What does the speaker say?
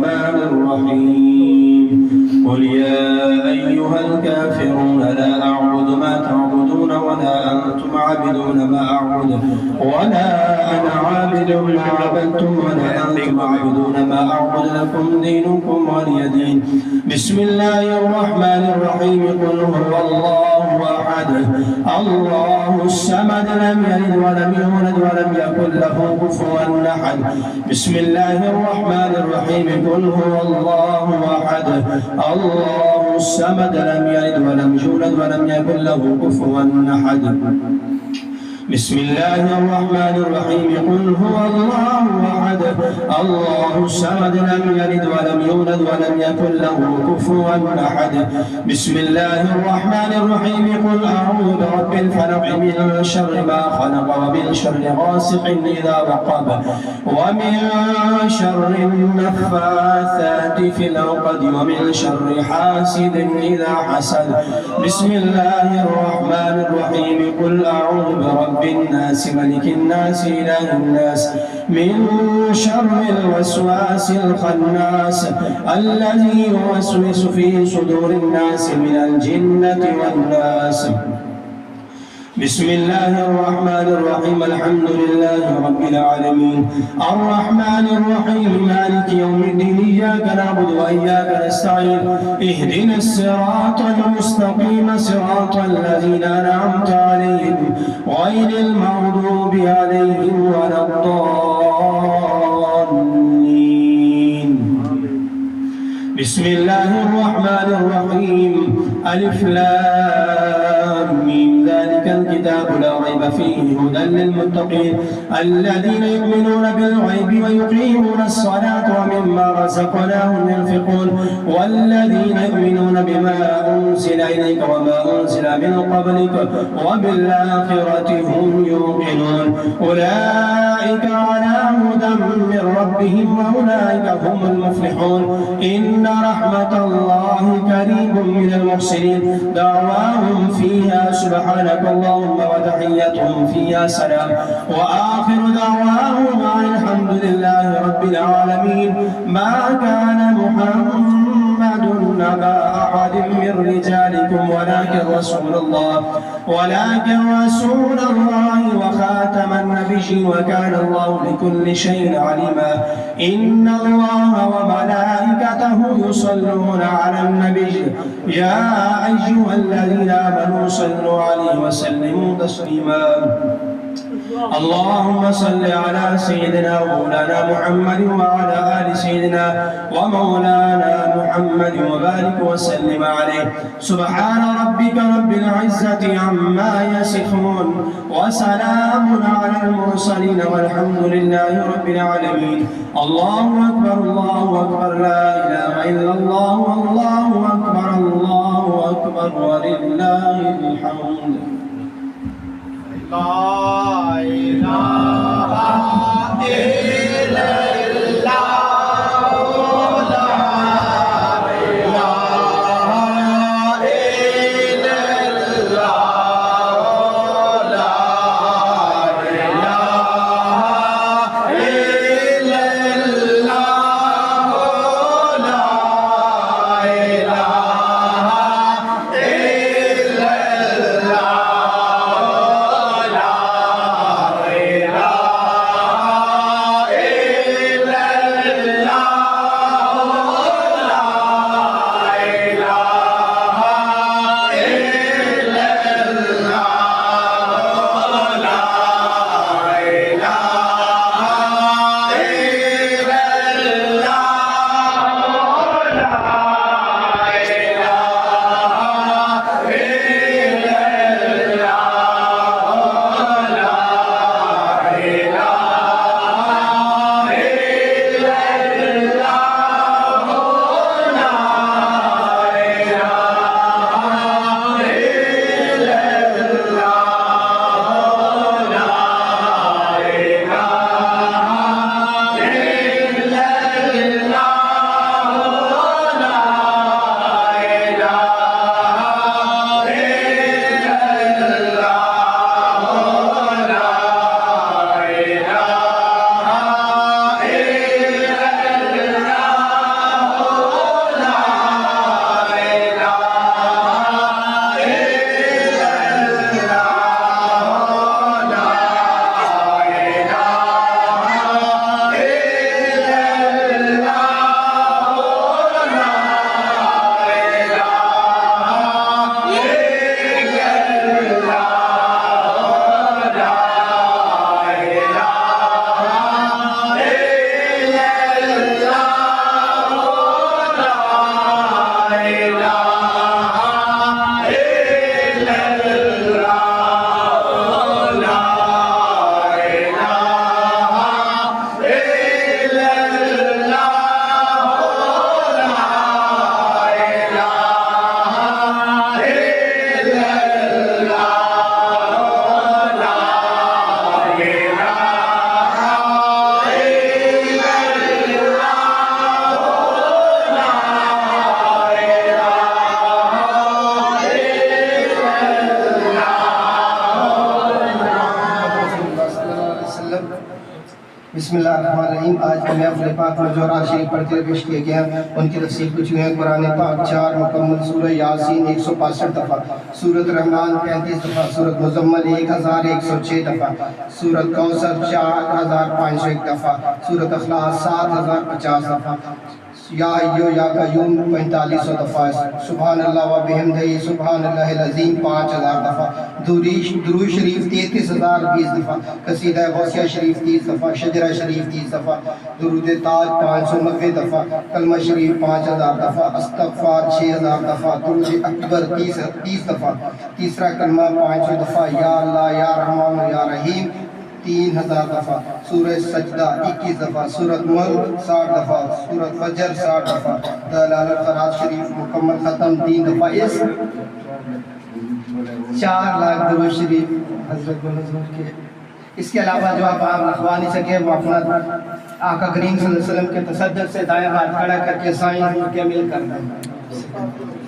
الرحمن الرحيم قل يا أيها الكافرون لا أعبد ما تعبدون ولا أنتم عابدون ما أعبد ولا أنا عابد ما عبدتم ولا أنتم عابدون ما أعبد لكم دينكم ولي دين. بسم الله الرحمن الرحيم قل هو الله أحد الله الصمد لم يلد ولم يولد ولم يكن له كفوا أحد. بسم الله الرحمن الرحيم قل هو الله أحد الله الصمد لم يلد ولم يولد ولم يكن له كفوا أحد. بسم الله الرحمن الرحيم قل هو الله أحد الله الصمد لم يلد ولم يولد ولم يكن له كفوا أحد. بسم الله الرحمن الرحيم قل أعوذ برب الفلق من شر ما خلق ومن شر غاسق إذا وقب ومن شر النفاثات في العقد ومن شر حاسد إذا حسد. بسم الله الرحمن الرحيم قل أعوذ برب الناس ملك الناس إله الناس من شر الوسواس الخناس الذي يوسوس في صدور الناس من الجنة والناس. بسم الله الرحمن الرحيم الحمد لله رب العالمين الرحمن الرحيم مالك يوم الدين إياك نعبد وإياك نستعين اهدنا الصراط المستقيم صراط الذين أنعمت عليهم غير المغضوب عليهم ولا الضالين. بسم الله الرحمن الرحيم ألف لام ميم ذلك الكتاب لا ريب فيه هدى للمتقين الذين يؤمنون بالغيب ويقيمون الصلاة ومما رزقناهم ينفقون والذين يؤمنون بما أنزل إليك وما أنزل من قبلك وبالآخرة هم يوقنون أولئك على هدى من ربهم وأولئك هم المفلحون. إن رحمة الله قريب من المحسنين دعواهم فيها سبحانك اللهم وتحيتهم فيها سلام وآخر دعواهم أن الحمد لله رب العالمين. ما كان محمد أبا أحد من رجالكم ولكن رسول الله وخاتم النبيين وكان الله بكل شيء عليما. إن الله وملائكته يصلون على النبي يا أيها الذين آمنوا صلوا عليه وسلموا تسليما. اللهم صل على سيدنا ومولانا محمد وعلى آل سيدنا ومولانا محمد وبارك وسلم عليه. سبحان ربك رب العزة عما يصفون وسلام على المرسلين والحمد لله رب العالمين. الله أكبر الله أكبر لا إله إلا الله والله أكبر الله أكبر ولله الحمد. لا إله إلا الله لا إله إلا الله لا إله إلا الله لا إله إلا الله بسم اللہ الرحمن الرحیم. آج کے محفل پاک میں جو آیات شریف پڑھتے پیش کیے گئے ہیں ان کی تفصیل کچھ ہوئی ہے. قرآن پاک 4 مکمل، سورہ یاسین 165 دفعہ، سورۃ رحمان 35 دفعہ، سورۃ مزمل 1106 دفعہ، سورۃ کوثر 4501 دفعہ، سورۃ اخلاص 7050 دفعہ، یا ایو یا قیوم 4500 دفعہ، سبحان اللہ و بحمدہ سبحان اللہ العظیم 5000 دفعہ، درود شریف 33020 دفعہ، قصیدہ غوثیہ شریف 30 دفعہ، شجرہ شریف 30 دفعہ، درود تاج 590 دفعہ، کلمہ شریف 5000 دفعہ، استغفار 6000 دفعہ، درود اکبر 30 دفعہ، تیسرا کلمہ 500 دفعہ، یا اللہ یا رحمان یا رحیم 3000 دفعہ، سورہ سجدہ 21 دفعہ، سورۃ ملک 60 دفعہ، سورۃ فجر 60 دفعہ، دلال القرآن شریف مکمل ختم 3 دفعہ. اس 4 لاکھ درود شریف حضرت منظور کے. اس کے علاوہ جو آپ لکھوا نہیں سکے وہ اپنا آقا کریم صلی اللہ علیہ وسلم کے تصدق سے دائیں ہاتھ کھڑا کر کے سائیں کے مل کر دیں.